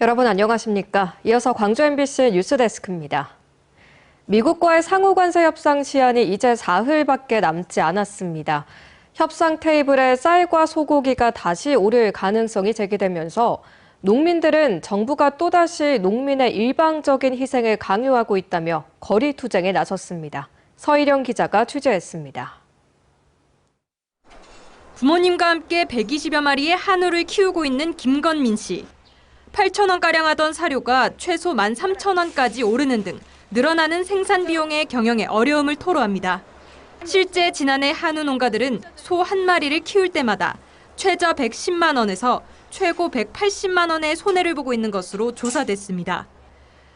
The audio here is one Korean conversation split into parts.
여러분 안녕하십니까? 이어서 광주 MBC 뉴스데스크입니다. 미국과의 상호관세 협상 시한이 이제 사흘밖에 남지 않았습니다. 협상 테이블에 쌀과 소고기가 다시 오를 가능성이 제기되면서 농민들은 정부가 또다시 농민의 일방적인 희생을 강요하고 있다며 거리 투쟁에 나섰습니다. 서희령 기자가 취재했습니다. 부모님과 함께 120여 마리의 한우를 키우고 있는 김건민 씨. 8,000원가량 하던 사료가 최소 13,000원까지 오르는 등 늘어나는 생산 비용의 경영에 어려움을 토로합니다. 실제 지난해 한우 농가들은 소 한 마리를 키울 때마다 최저 110만 원에서 최고 180만 원의 손해를 보고 있는 것으로 조사됐습니다.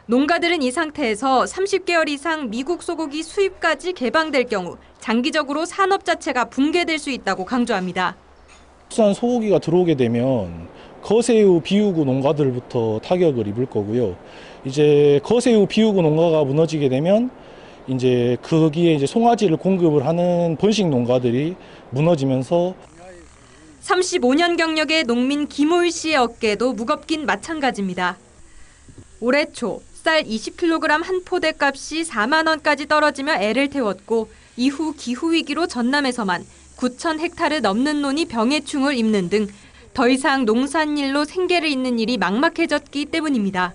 농가들은 이 상태에서 30개월 이상 미국 소고기 수입까지 개방될 경우 장기적으로 산업 자체가 붕괴될 수 있다고 강조합니다. 국산 소고기가 들어오게 되면 거새우 비우구 농가들부터 타격을 입을 거고요. 이제 거새우 비우구 농가가 무너지게 되면 이제 거기에 이제 송아지를 공급을 하는 번식 농가들이 무너지면서 35년 경력의 농민 김호일 씨의 어깨도 무겁긴 마찬가지입니다. 올해 초 쌀 20kg 한 포대 값이 4만 원까지 떨어지며 애를 태웠고 이후 기후위기로 전남에서만 9,000헥타르 넘는 논이 병해충을 입는 등 더 이상 농산일로 생계를 잇는 일이 막막해졌기 때문입니다.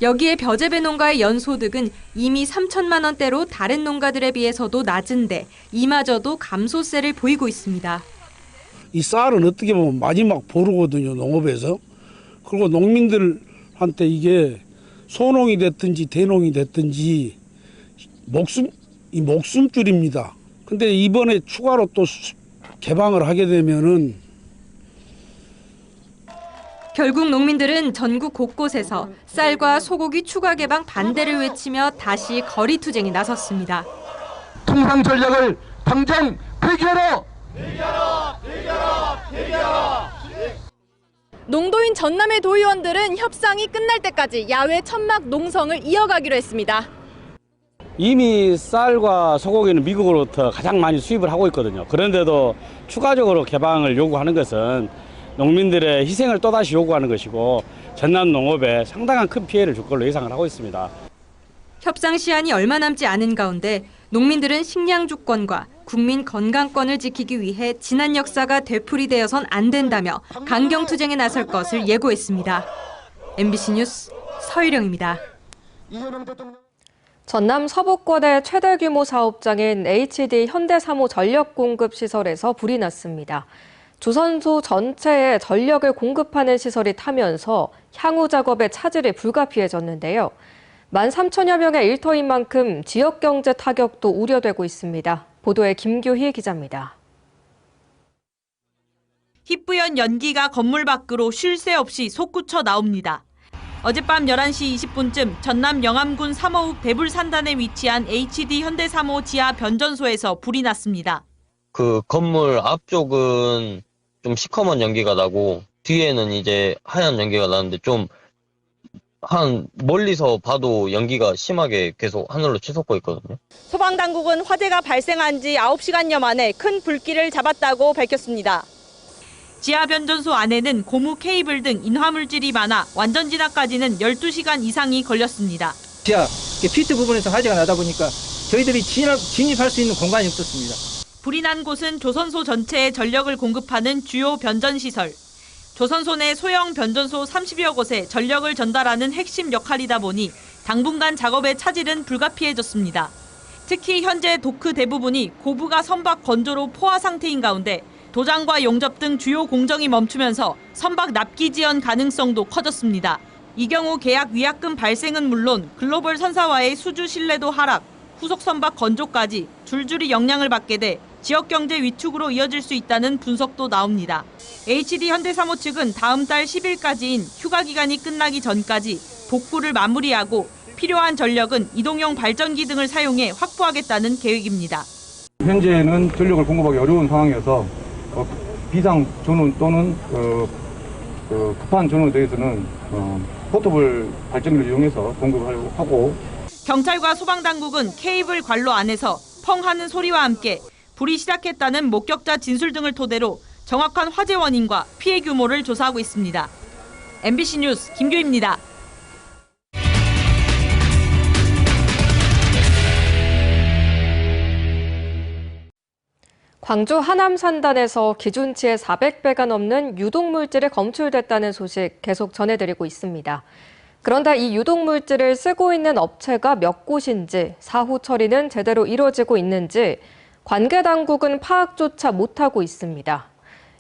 여기에 벼재배 농가의 연소득은 이미 3천만 원대로 다른 농가들에 비해서도 낮은데 이마저도 감소세를 보이고 있습니다. 이 쌀은 어떻게 보면 마지막 보루거든요, 농업에서. 그리고 농민들한테 이게 소농이 됐든지 대농이 됐든지 목숨줄입니다. 근데 이번에 추가로 또 개방을 하게 되면은 결국 농민들은 전국 곳곳에서 쌀과 소고기 추가 개방 반대를 외치며 다시 거리 투쟁에 나섰습니다. 통상 전략을 당장 폐기하라! 농도인 전남의 도의원들은 협상이 끝날 때까지 야외 천막 농성을 이어가기로 했습니다. 이미 쌀과 소고기는 미국으로부터 가장 많이 수입을 하고 있거든요. 그런데도 추가적으로 개방을 요구하는 것은 농민들의 희생을 또다시 요구하는 것이고 전남 농업에 상당한 큰 피해를 줄 걸로 예상을 하고 있습니다. 협상 시한이 얼마 남지 않은 가운데 농민들은 식량 주권과 국민 건강권을 지키기 위해 지난 역사가 되풀이되어선 안 된다며 강경 투쟁에 나설 것을 예고했습니다. MBC 뉴스 서희령입니다. 전남 서부권의 최대 규모 사업장인 HD 현대사모 전력공급시설에서 불이 났습니다. 조선소 전체에 전력을 공급하는 시설이 타면서 향후 작업에 차질이 불가피해졌는데요. 13,000여 명의 일터인 만큼 지역 경제 타격도 우려되고 있습니다. 보도에 김규희 기자입니다. 희뿌연 연기가 건물 밖으로 쉴 새 없이 솟구쳐 나옵니다. 어젯밤 11시 20분쯤 전남 영암군 삼호읍 대불산단에 위치한 HD 현대사모 지하 변전소에서 불이 났습니다. 그 건물 앞쪽은 좀 시커먼 연기가 나고 뒤에는 이제 하얀 연기가 나는데 좀 한 멀리서 봐도 연기가 심하게 계속 하늘로 치솟고 있거든요. 소방당국은 화재가 발생한 지 9시간여 만에 큰 불길을 잡았다고 밝혔습니다. 지하 변전소 안에는 고무 케이블 등 인화물질이 많아 완전 진화까지는 12시간 이상이 걸렸습니다. 지하 피트 부분에서 화재가 나다 보니까 저희들이 진입할 수 있는 공간이 없었습니다. 불이 난 곳은 조선소 전체에 전력을 공급하는 주요 변전시설. 조선소 내 소형 변전소 30여 곳에 전력을 전달하는 핵심 역할이다 보니 당분간 작업의 차질은 불가피해졌습니다. 특히 현재 도크 대부분이 고부가 선박 건조로 포화 상태인 가운데 도장과 용접 등 주요 공정이 멈추면서 선박 납기 지연 가능성도 커졌습니다. 이 경우 계약 위약금 발생은 물론 글로벌 선사와의 수주 신뢰도 하락, 후속 선박 건조까지 줄줄이 영향을 받게 돼 지역 경제 위축으로 이어질 수 있다는 분석도 나옵니다. HD 현대사모 측은 다음 달 10일까지인 휴가 기간이 끝나기 전까지 복구를 마무리하고 필요한 전력은 이동용 발전기 등을 사용해 확보하겠다는 계획입니다. 현재는 전력을 공급하기 어려운 상황이어서 비상 전원 또는 급한 전원에 대해서는 포터블 발전기를 이용해서 공급하려고 하고 경찰과 소방당국은 케이블 관로 안에서 펑 하는 소리와 함께 불이 시작했다는 목격자 진술 등을 토대로 정확한 화재 원인과 피해 규모를 조사하고 있습니다. MBC 뉴스 김규입니다. 광주 하남 산단에서 기준치의 400배가 넘는 유독물질이 검출됐다는 소식 계속 전해드리고 있습니다. 그런데 이 유독물질을 쓰고 있는 업체가 몇 곳인지, 사후 처리는 제대로 이루어지고 있는지 관계 당국은 파악조차 못하고 있습니다.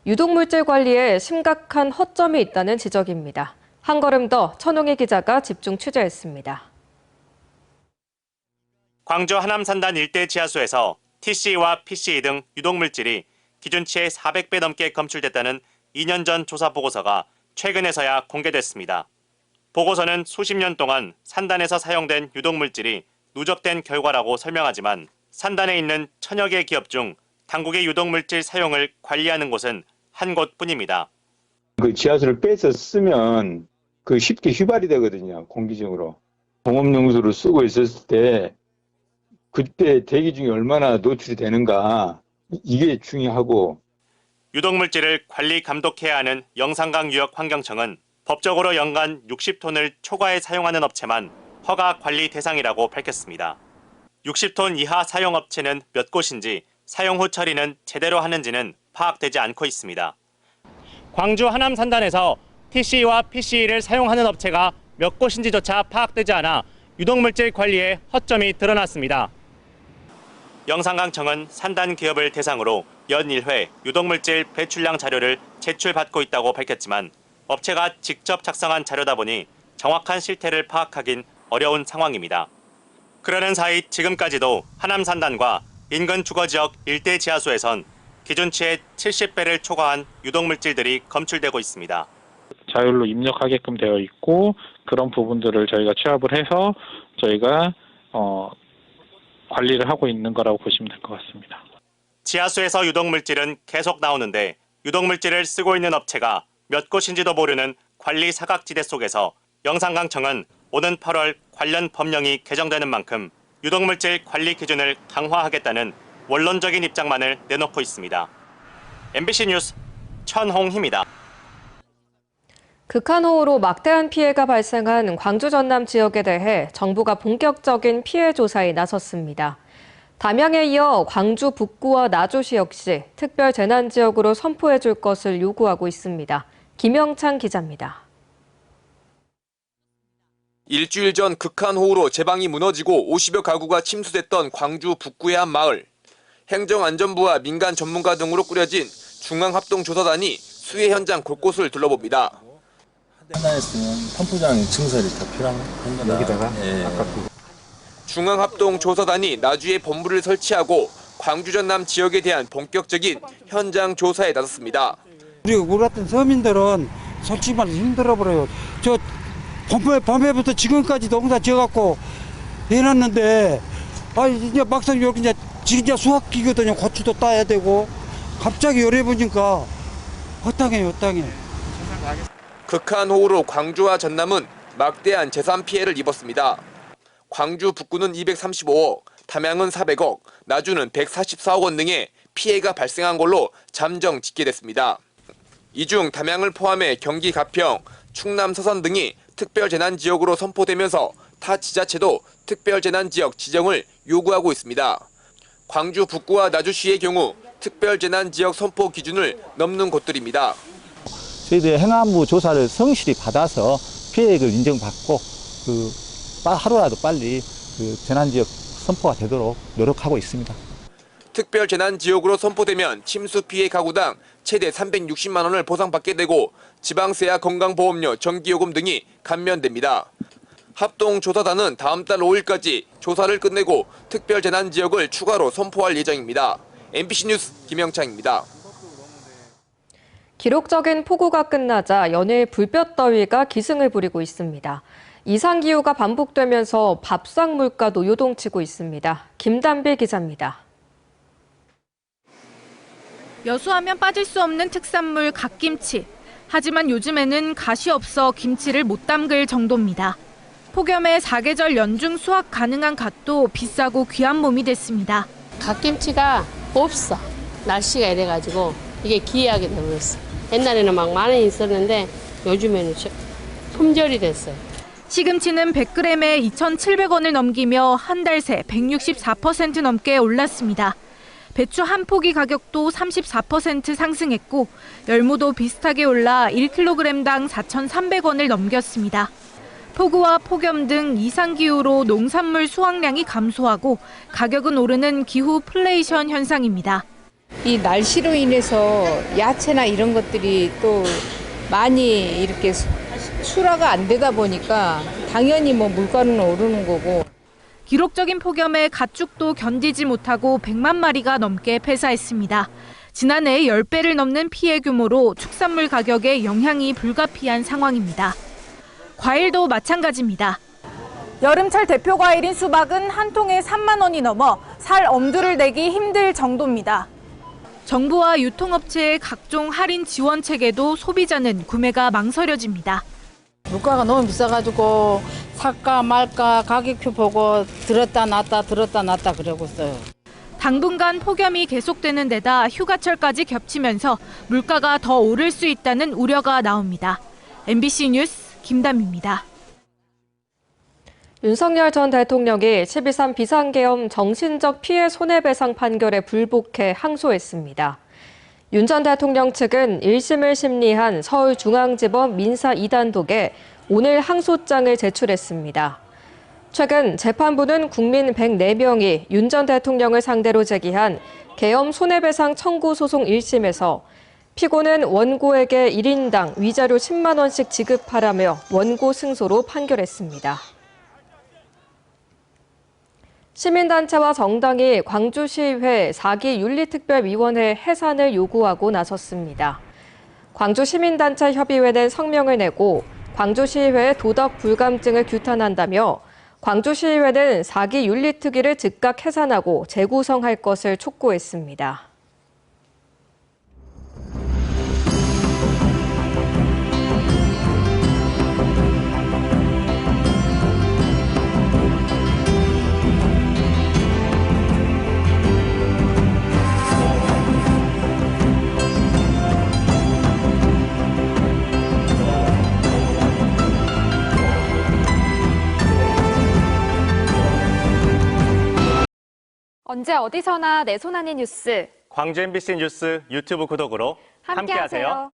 유독물질 관리에 심각한 허점이 있다는 지적입니다. 한 걸음 더 천홍희 기자가 집중 취재했습니다. 광주 하남 산단 일대 지하수에서 TC와 PCE 등 유독물질이 기준치의 400배 넘게 검출됐다는 2년 전 조사 보고서가 최근에서야 공개됐습니다. 보고서는 수십 년 동안 산단에서 사용된 유독물질이 누적된 결과라고 설명하지만 산단에 있는 천여 개 기업 중 당국의 유독물질 사용을 관리하는 곳은 한 곳뿐입니다. 그 지하수를 빼서 쓰면 그 쉽게 휘발이 되거든요, 공기중으로. 공업용수를 쓰고 있었을 때 그때 대기 중에 얼마나 노출이 되는가, 이게 중요하고. 유독물질을 관리 감독해야 하는 영산강유역환경청은 법적으로 연간 60톤을 초과해 사용하는 업체만 허가 관리 대상이라고 밝혔습니다. 60톤 이하 사용 업체는 몇 곳인지, 사용 후 처리는 제대로 하는지는 파악되지 않고 있습니다. 광주 하남 산단에서 TC와 PCE를 사용하는 업체가 몇 곳인지조차 파악되지 않아 유독물질 관리에 허점이 드러났습니다. 영산강청은 산단 기업을 대상으로 연 1회 유독물질 배출량 자료를 제출받고 있다고 밝혔지만 업체가 직접 작성한 자료다 보니 정확한 실태를 파악하긴 어려운 상황입니다. 그러는 사이 지금까지도 하남 산단과 인근 주거지역 일대 지하수에선 기준치의 70배를 초과한 유독물질들이 검출되고 있습니다. 자율로 입력하게끔 되어 있고, 그런 부분들을 저희가 취합을 해서 저희가 관리를 하고 있는 거라고 보시면 될 것 같습니다. 지하수에서 유독물질은 계속 나오는데 유독물질을 쓰고 있는 업체가 몇 곳인지도 모르는 관리 사각지대 속에서 영산강청은 오는 8월 관련 법령이 개정되는 만큼 유독물질 관리 기준을 강화하겠다는 원론적인 입장만을 내놓고 있습니다. MBC 뉴스 천홍희입니다. 극한호우로 막대한 피해가 발생한 광주 전남 지역에 대해 정부가 본격적인 피해 조사에 나섰습니다. 담양에 이어 광주 북구와 나주시 역시 특별 재난 지역으로 선포해 줄 것을 요구하고 있습니다. 김영창 기자입니다. 일주일 전 극한호우로 제방이 무너지고 50여 가구가 침수됐던 광주 북구의 한 마을. 행정안전부와 민간 전문가 등으로 꾸려진 중앙합동조사단이 수해 현장 곳곳을 둘러봅니다. 하나였으면 펌프장 증설이 더 필요한 거다. 여기다가 중앙합동조사단이 나주에 본부를 설치하고 광주 전남 지역에 대한 본격적인 현장 조사에 나섰습니다. 우리 같은 서민들은 솔직히 말해서 힘들어버려요. 저 밤에부터 지금까지 농사 지어갖고 해놨는데, 이제 막상 여기 이제 지금 수확기거든요. 고추도 따야 되고 갑자기 열해 보니까 허탕해요, 허탕해. 극한호우로 광주와 전남은 막대한 재산 피해를 입었습니다. 광주 북구는 235억, 담양은 400억, 나주는 144억 원 등의 피해가 발생한 걸로 잠정 집계됐습니다. 이 중 담양을 포함해 경기 가평, 충남 서산 등이 특별재난지역으로 선포되면서 타 지자체도 특별재난지역 지정을 요구하고 있습니다. 광주 북구와 나주시의 경우 특별재난지역 선포 기준을 넘는 곳들입니다. 저희들이 행안부 조사를 성실히 받아서 피해액을 인정받고 하루라도 빨리 재난지역 선포가 되도록 노력하고 있습니다. 특별재난지역으로 선포되면 침수 피해 가구당 최대 360만 원을 보상받게 되고 지방세와 건강보험료, 전기요금 등이 감면됩니다. 합동조사단은 다음 달 5일까지 조사를 끝내고 특별재난지역을 추가로 선포할 예정입니다. MBC 뉴스 김영창입니다. 기록적인 폭우가 끝나자 연일 불볕더위가 기승을 부리고 있습니다. 이상기후가 반복되면서 밥상 물가도 요동치고 있습니다. 김단비 기자입니다. 여수하면 빠질 수 없는 특산물 갓김치. 하지만 요즘에는 갓이 없어 김치를 못 담글 정도입니다. 폭염에 사계절 연중 수확 가능한 갓도 비싸고 귀한 몸이 됐습니다. 갓김치가 없어. 날씨가 이래가지고 이게 기이하게 되어버렸어. 옛날에는 막 10,000원 있었는데 요즘에는 품절이 됐어요. 시금치는 100g에 2,700원을 넘기며 한 달 새 164% 넘게 올랐습니다. 배추 한 포기 가격도 34% 상승했고 열무도 비슷하게 올라 1kg당 4,300원을 넘겼습니다. 폭우와 폭염 등 이상기후로 농산물 수확량이 감소하고 가격은 오르는 기후 플레이션 현상입니다. 이 날씨로 인해서 야채나 이런 것들이 또 많이 이렇게 출하가 안 되다 보니까 당연히 뭐 물가는 오르는 거고. 기록적인 폭염에 가축도 견디지 못하고 100만 마리가 넘게 폐사했습니다. 지난해 10배를 넘는 피해 규모로 축산물 가격에 영향이 불가피한 상황입니다. 과일도 마찬가지입니다. 여름철 대표 과일인 수박은 한 통에 3만 원이 넘어 살 엄두를 내기 힘들 정도입니다. 정부와 유통업체의 각종 할인 지원 체계도 소비자는 구매가 망설여집니다. 물가가 너무 비싸가지고 살까 말까 가격표 보고 들었다 놨다 그러고 있어요. 당분간 폭염이 계속되는 데다 휴가철까지 겹치면서 물가가 더 오를 수 있다는 우려가 나옵니다. MBC 뉴스 김담입니다. 윤석열 전 대통령이 12.3 비상계엄 정신적 피해 손해배상 판결에 불복해 항소했습니다. 윤 전 대통령 측은 1심을 심리한 서울중앙지법 민사 2단독에 오늘 항소장을 제출했습니다. 최근 재판부는 국민 104명이 윤 전 대통령을 상대로 제기한 계엄 손해배상 청구 소송 1심에서 피고는 원고에게 1인당 위자료 10만 원씩 지급하라며 원고 승소로 판결했습니다. 시민단체와 정당이 광주시의회 4기 윤리특별위원회 해산을 요구하고 나섰습니다. 광주시민단체협의회는 성명을 내고 광주시의회의 도덕 불감증을 규탄한다며 광주시의회는 4기 윤리특위를 즉각 해산하고 재구성할 것을 촉구했습니다. 언제 어디서나 내 손 안의 뉴스. 광주 MBC 뉴스 유튜브 구독으로 함께하세요.